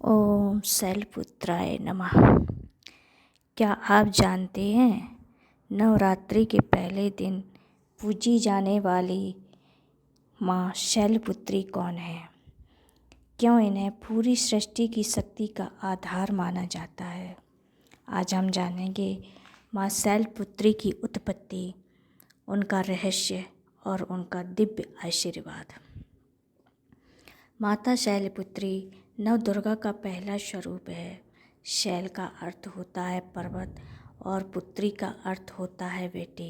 ओम शैलपुत्राय नमः। क्या आप जानते हैं नवरात्रि के पहले दिन पूजी जाने वाली माँ शैलपुत्री कौन है? क्यों इन्हें पूरी सृष्टि की शक्ति का आधार माना जाता है? आज हम जानेंगे माँ शैलपुत्री की उत्पत्ति, उनका रहस्य और उनका दिव्य आशीर्वाद। माता शैलपुत्री नवदुर्गा का पहला स्वरूप है। शैल का अर्थ होता है पर्वत और पुत्री का अर्थ होता है बेटी।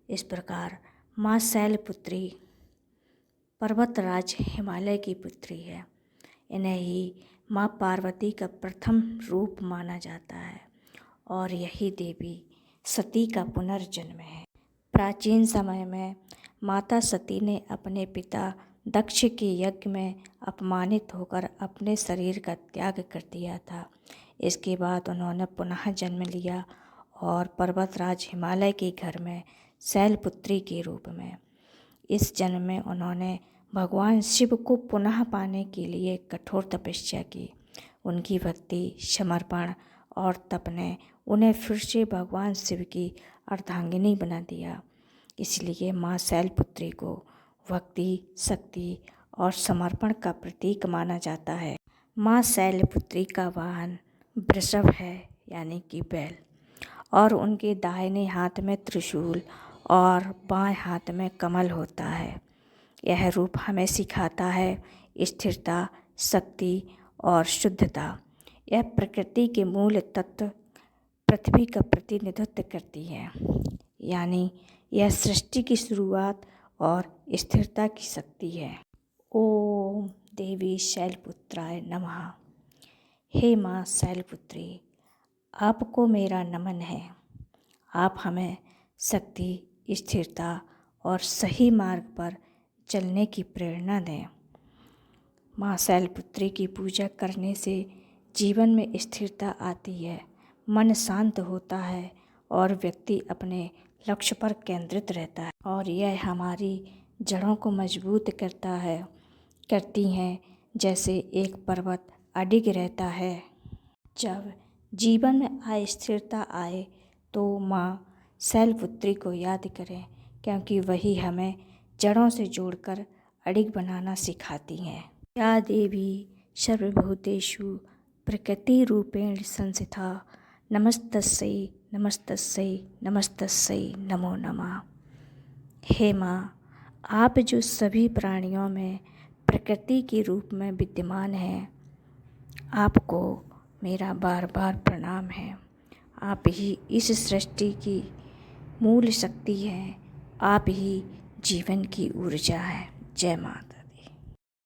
इस प्रकार माँ शैलपुत्री पर्वतराज हिमालय की पुत्री है। इन्हें ही माँ पार्वती का प्रथम रूप माना जाता है और यही देवी सती का पुनर्जन्म है। प्राचीन समय में माता सती ने अपने पिता दक्ष के यज्ञ में अपमानित होकर अपने शरीर का त्याग कर दिया था। इसके बाद उन्होंने पुनः जन्म लिया और पर्वतराज हिमालय के घर में शैलपुत्री के रूप में। इस जन्म में उन्होंने भगवान शिव को पुनः पाने के लिए कठोर तपस्या की। उनकी भक्ति, समर्पण और तप ने उन्हें फिर से भगवान शिव की अर्धांगिनी बना दिया। इसलिए माँ शैलपुत्री को भक्ति, शक्ति और समर्पण का प्रतीक माना जाता है। माँ शैलपुत्री का वाहन वृषभ है, यानी कि बैल, और उनके दाहिने हाथ में त्रिशूल और बाएं हाथ में कमल होता है। यह रूप हमें सिखाता है स्थिरता, शक्ति और शुद्धता। यह प्रकृति के मूल तत्व पृथ्वी का प्रतिनिधित्व करती है, यानी यह सृष्टि की शुरुआत और स्थिरता की शक्ति है। ओम देवी शैलपुत्राय नमः। हे माँ शैलपुत्री, आपको मेरा नमन है। आप हमें शक्ति, स्थिरता और सही मार्ग पर चलने की प्रेरणा दें। माँ शैलपुत्री की पूजा करने से जीवन में स्थिरता आती है, मन शांत होता है और व्यक्ति अपने लक्ष्य पर केंद्रित रहता है, और यह हमारी जड़ों को मजबूत करती हैं, जैसे एक पर्वत अडिग रहता है। जब जीवन में अस्थिरता आए तो माँ शैलपुत्री को याद करें, क्योंकि वही हमें जड़ों से जोड़कर अडिग बनाना सिखाती हैं। या देवी सर्वभूतेषु प्रकृतिरूपेण संस्थिता नमस्तस्यै नमस्तस्यै नमस्तस्यै नमो नमः। हे माँ, आप जो सभी प्राणियों में प्रकृति के रूप में विद्यमान हैं, आपको मेरा बार बार प्रणाम है। आप ही इस सृष्टि की मूल शक्ति हैं। आप ही जीवन की ऊर्जा है। जय माता।